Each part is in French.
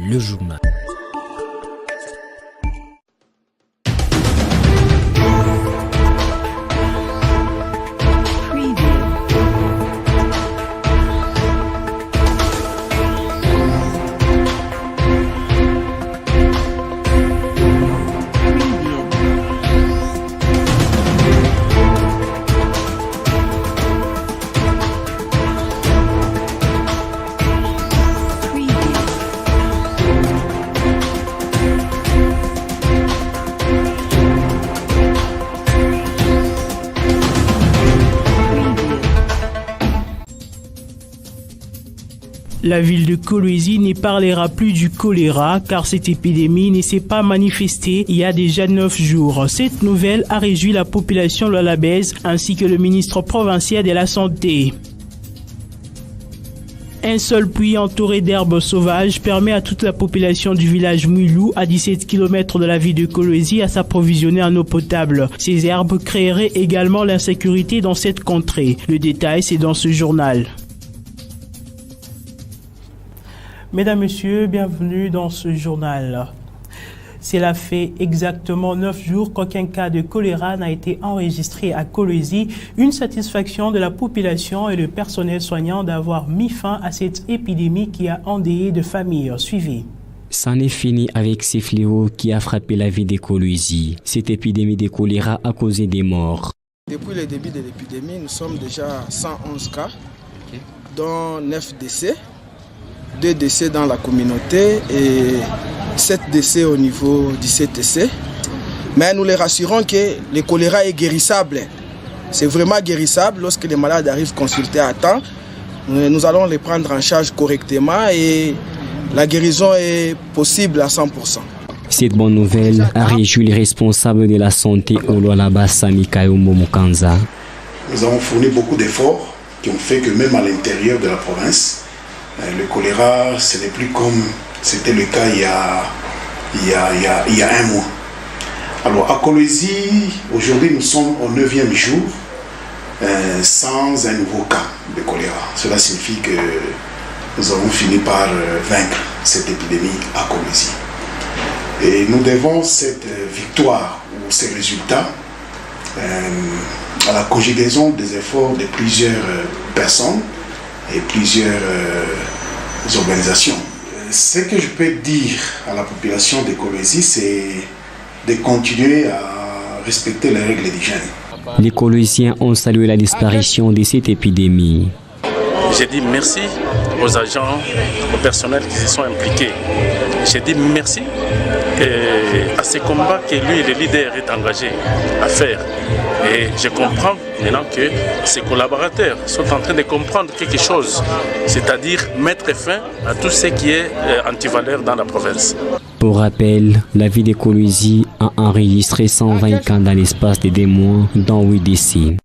le journal. La ville de Kolwezi ne parlera plus du choléra car cette épidémie ne s'est pas manifestée il y a déjà 9 jours. Cette nouvelle a réjoui la population lolabaise ainsi que le ministre provincial de la Santé. Un seul puits entouré d'herbes sauvages permet à toute la population du village Mouilou, à 17 km de la ville de Kolwezi, à s'approvisionner en eau potable. Ces herbes créeraient également l'insécurité dans cette contrée. Le détail, c'est dans ce journal. Mesdames, Messieurs, bienvenue dans ce journal. Cela fait exactement 9 jours qu'aucun cas de choléra n'a été enregistré à Kolwezi. Une satisfaction de la population et le personnel soignant d'avoir mis fin à cette épidémie qui a endeuillé de familles. Suivez. C'en est fini avec ces fléaux qui a frappé la ville de Kolwezi. Cette épidémie de choléra a causé des morts. Depuis le début de l'épidémie, nous sommes déjà à 111 cas, dont 9 décès. 2 décès dans la communauté et 7 décès au niveau du CTC. Mais nous les rassurons que le choléra est guérissable. C'est vraiment guérissable lorsque les malades arrivent consulter à temps. Nous allons les prendre en charge correctement et la guérison est possible à 100%. Cette bonne nouvelle a réjoui les responsables de la santé au Lualaba Samikayo Momokanza. Nous avons fourni beaucoup d'efforts qui ont fait que même à l'intérieur de la province, le choléra, ce n'est plus comme c'était le cas il y a un mois. Alors à Kolwezi, aujourd'hui nous sommes au 9e jour sans un nouveau cas de choléra. Cela signifie que nous avons fini par vaincre cette épidémie à Kolwezi. Et nous devons cette victoire ou ces résultats à la conjugaison des efforts de plusieurs personnes et plusieurs organisations. Ce que je peux dire à la population de Kolwezi, c'est de continuer à respecter les règles d'hygiène. Les Kolweziens ont salué la disparition de cette épidémie. J'ai dit merci aux agents, au personnel qui se sont impliqués. J'ai dit merci à ces combats que lui, le leader, est engagé à faire. Et je comprends maintenant que ses collaborateurs sont en train de comprendre quelque chose, c'est-à-dire mettre fin à tout ce qui est antivaleur dans la province. Pour rappel, la ville de Kolwezi a enregistré 120 cas dans l'espace de 2 mois, dont 8 décès.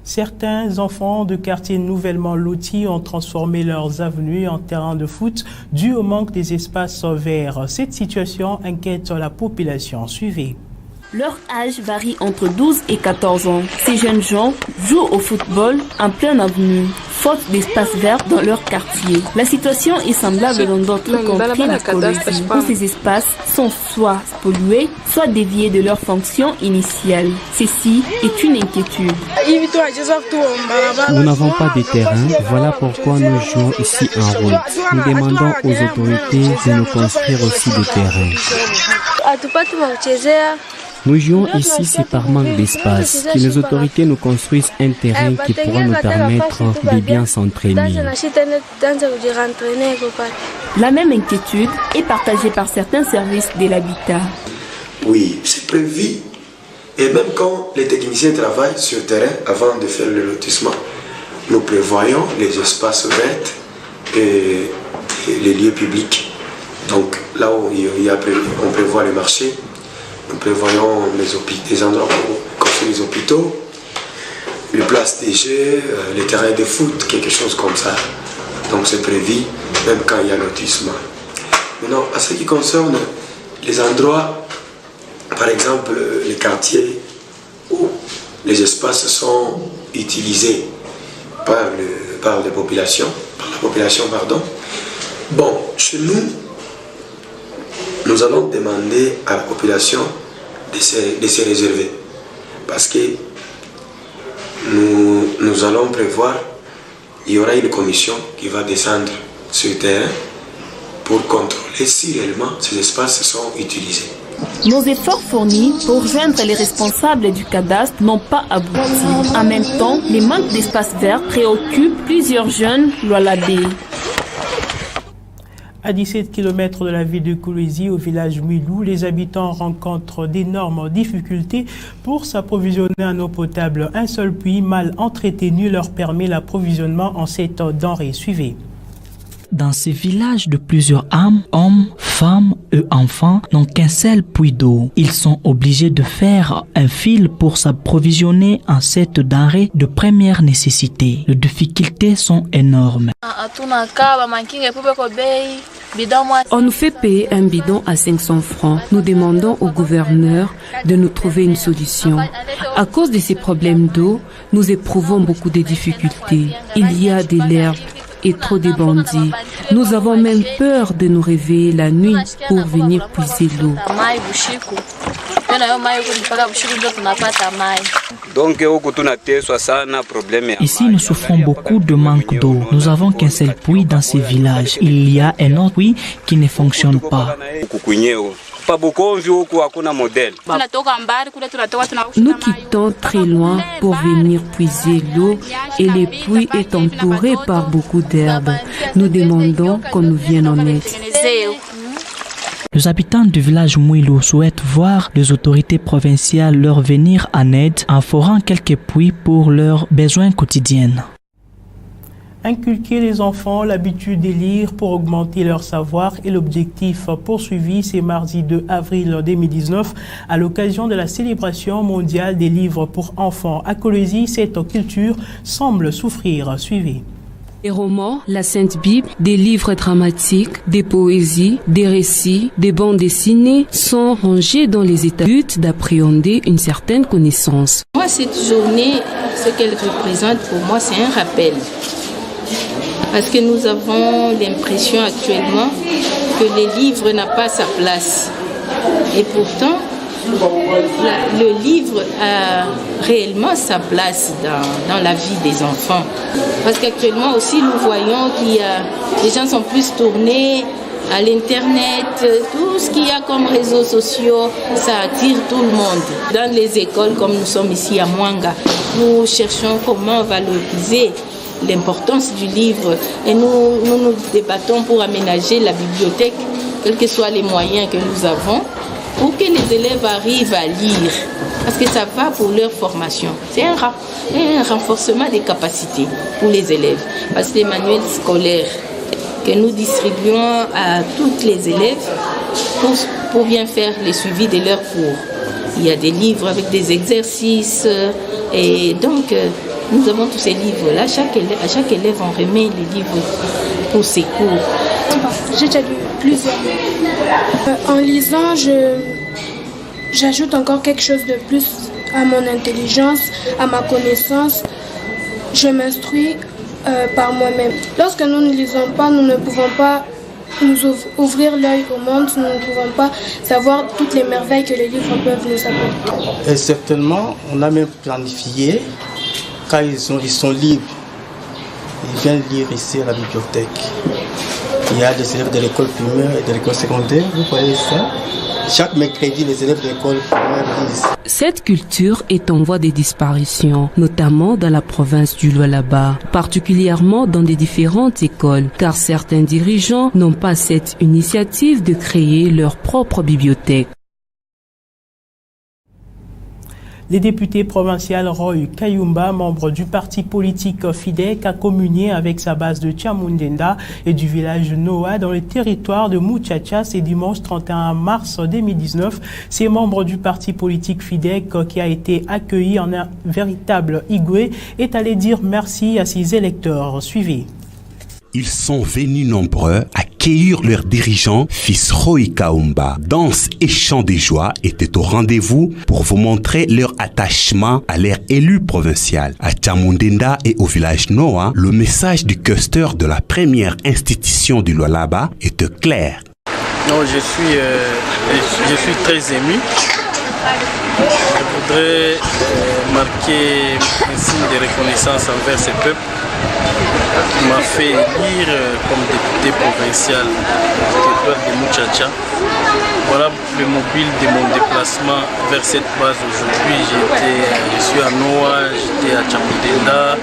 Certains enfants de quartiers nouvellement lotis ont transformé leurs avenues en terrain de foot dû au manque des espaces verts. Cette situation inquiète la population. Suivez. Leur âge varie entre 12 et 14 ans. Ces jeunes gens jouent au football en pleine avenue, faute d'espace vert dans leur quartier. La situation est semblable dans d'autres contrées de Kolwezi, où ces espaces sont soit pollués, soit déviés de leur fonction initiale. Ceci est une inquiétude. Nous n'avons pas de terrain, voilà pourquoi nous jouons ici en route. Nous demandons aux autorités de nous construire aussi des terrains. Nous jouons ici, c'est par manque d'espace. Que les autorités nous construisent un terrain qui pourra nous permettre de bien s'entraîner. La même inquiétude est partagée par certains services de l'habitat. Oui, c'est prévu. Et même quand les techniciens travaillent sur le terrain, avant de faire le lotissement, nous prévoyons les espaces verts et les lieux publics. Donc là où on prévoit les marchés, nous prévoyons des endroits pour construire les hôpitaux, les places des jeux, les terrains de foot, quelque chose comme ça. Donc c'est prévu, même quand il y a lotissement. Maintenant, à ce qui concerne les endroits, par exemple les quartiers où les espaces sont utilisés par la population, Bon, chez nous, nous allons demander à la population de se réserver. Parce que nous allons prévoir, il y aura une commission qui va descendre sur le terrain pour contrôler si réellement ces espaces sont utilisés. Nos efforts fournis pour joindre les responsables du cadastre n'ont pas abouti. En même temps, les manques d'espace vert préoccupent plusieurs jeunes Lualabé. À 17 km de la ville de Kolwezi, au village Mwilou, les habitants rencontrent d'énormes difficultés pour s'approvisionner en eau potable. Un seul puits mal entretenu leur permet l'approvisionnement en cette denrée. Suivez. Dans ces villages de plusieurs âmes, hommes, femmes et enfants n'ont qu'un seul puits d'eau. Ils sont obligés de faire un fil pour s'approvisionner en cette denrée de première nécessité. Les difficultés sont énormes. On nous fait payer un bidon à 500 francs. Nous demandons au gouverneur de nous trouver une solution. À cause de ces problèmes d'eau, nous éprouvons beaucoup de difficultés. Il y a de l'herbe et trop de bandits. Nous avons même peur de nous réveiller la nuit pour venir puiser l'eau. Ici, nous souffrons beaucoup de manque d'eau. Nous avons qu'un seul puits dans ces villages. Il y a un autre puits qui ne fonctionne pas. Nous quittons très loin pour venir puiser l'eau et le puits est entouré par beaucoup d'herbes. Nous demandons qu'on nous vienne en aide. Les habitants du village Mwilou souhaitent voir les autorités provinciales leur venir en aide en forant quelques puits pour leurs besoins quotidiens. Inculquer les enfants l'habitude de lire pour augmenter leur savoir est l'objectif poursuivi ce mardi 2 avril 2019 à l'occasion de la célébration mondiale des livres pour enfants. À Kolwezi, cette culture semble souffrir. Suivez. Des romans, la Sainte Bible, des livres dramatiques, des poésies, des récits, des bandes dessinées sont rangés dans les états but d'appréhender une certaine connaissance. Moi, cette journée, ce qu'elle représente pour moi, c'est un rappel. Parce que nous avons l'impression actuellement que les livres n'ont pas sa place. Et pourtant, le livre a réellement sa place dans la vie des enfants. Parce qu'actuellement aussi, nous voyons qu'il y a les gens sont plus tournés à l'internet, tout ce qu'il y a comme réseaux sociaux, ça attire tout le monde. Dans les écoles, comme nous sommes ici à Mwanga, nous cherchons comment valoriser l'importance du livre et nous débattons pour aménager la bibliothèque, quels que soient les moyens que nous avons, pour que les élèves arrivent à lire, parce que ça va pour leur formation. C'est un renforcement des capacités pour les élèves, parce que les manuels scolaires que nous distribuons à tous les élèves pour bien faire le suivi de leurs cours. Il y a des livres avec des exercices et donc nous avons tous ces livres-là. À chaque élève, on remet les livres pour ses cours. J'ai déjà lu plusieurs. En lisant, j'ajoute encore quelque chose de plus à mon intelligence, à ma connaissance. Je m'instruis par moi-même. Lorsque nous ne lisons pas, nous ne pouvons pas nous ouvrir l'œil au monde, nous ne pouvons pas savoir toutes les merveilles que les livres peuvent nous apporter. Et certainement, on a même planifié, quand ils sont libres, ils viennent lire ici à la bibliothèque. Il y a des élèves de l'école primaire et de l'école secondaire, vous voyez ça. Chaque mercredi, les élèves de l'école primaire lisent. Cette culture est en voie de disparition, notamment dans la province du Lualaba, particulièrement dans des différentes écoles, car certains dirigeants n'ont pas cette initiative de créer leur propre bibliothèque. Les députés provinciaux Roy Kayumba, membre du parti politique FIDEC, a communié avec sa base de Tchamundenda et du village Noa dans le territoire de Muchacha ce dimanche 31 mars 2019. Ces membres du parti politique FIDEC, qui a été accueilli en un véritable igoué, est allé dire merci à ses électeurs. Suivez. Ils sont venus nombreux à accueillir leurs dirigeants, fils Roy Kaumba. Danse et chants de joie étaient au rendez-vous pour vous montrer leur attachement à leur élu provincial. À Chamundenda et au village Noa, le message du questeur de la première institution du Lualaba est clair. Non, je suis très ému. Je voudrais marquer un signe de reconnaissance envers ce peuple qui m'a fait élire comme député provincial du territoire de Muchacha. Voilà le mobile de mon déplacement vers cette base aujourd'hui. Je suis à Noa, j'étais à Chamundenda,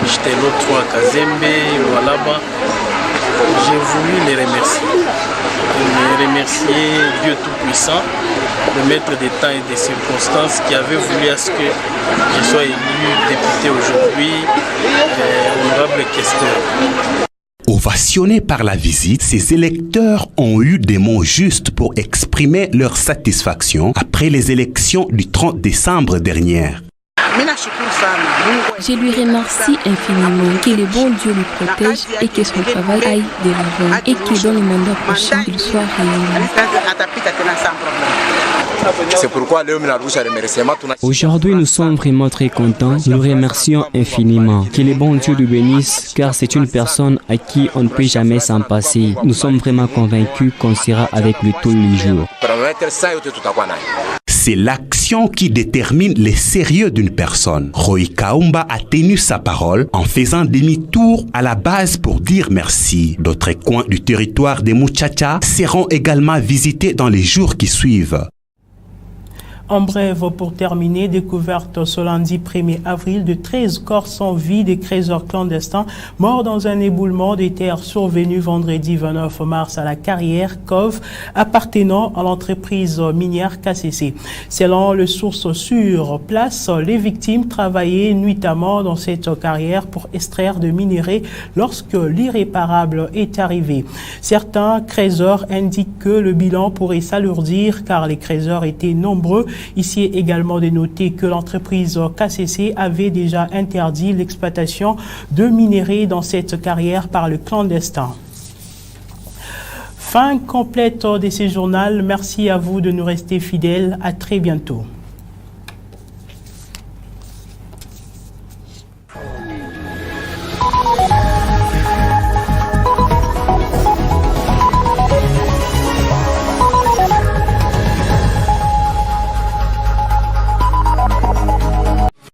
j'étais l'autre fois à Kazembe, Lualaba. J'ai voulu les remercier Dieu Tout-Puissant, le maître des temps et des circonstances qui avait voulu à ce que je sois élu député aujourd'hui, honorable questeur. Ovationnés par la visite, ces électeurs ont eu des mots justes pour exprimer leur satisfaction après les élections du 30 décembre dernier. Je lui remercie infiniment, que le bon Dieu le protège et que son travail aille de l'avant et que dans le mandat prochain, il soit réélu. C'est pourquoi aujourd'hui nous sommes vraiment très contents. Nous le remercions infiniment. Que le bon Dieu le bénisse, car c'est une personne à qui on ne peut jamais s'en passer. Nous sommes vraiment convaincus qu'on sera avec lui tous les jours. C'est l'action qui détermine le sérieux d'une personne. Roy Kaumba a tenu sa parole en faisant demi-tour à la base pour dire merci. D'autres coins du territoire de Muchacha seront également visités dans les jours qui suivent. En bref, pour terminer, découverte ce lundi 1er avril de 13 corps sans vie des creuseurs clandestins morts dans un éboulement des terres survenu vendredi 29 mars à la carrière Cove appartenant à l'entreprise minière KCC. Selon les sources sur place, les victimes travaillaient nuitamment dans cette carrière pour extraire de minerais lorsque l'irréparable est arrivé. Certains creuseurs indiquent que le bilan pourrait s'alourdir car les creuseurs étaient nombreux. Ici est également de noter que l'entreprise KCC avait déjà interdit l'exploitation de minerais dans cette carrière par le clandestin. Fin complète de ce journal. Merci à vous de nous rester fidèles. À très bientôt.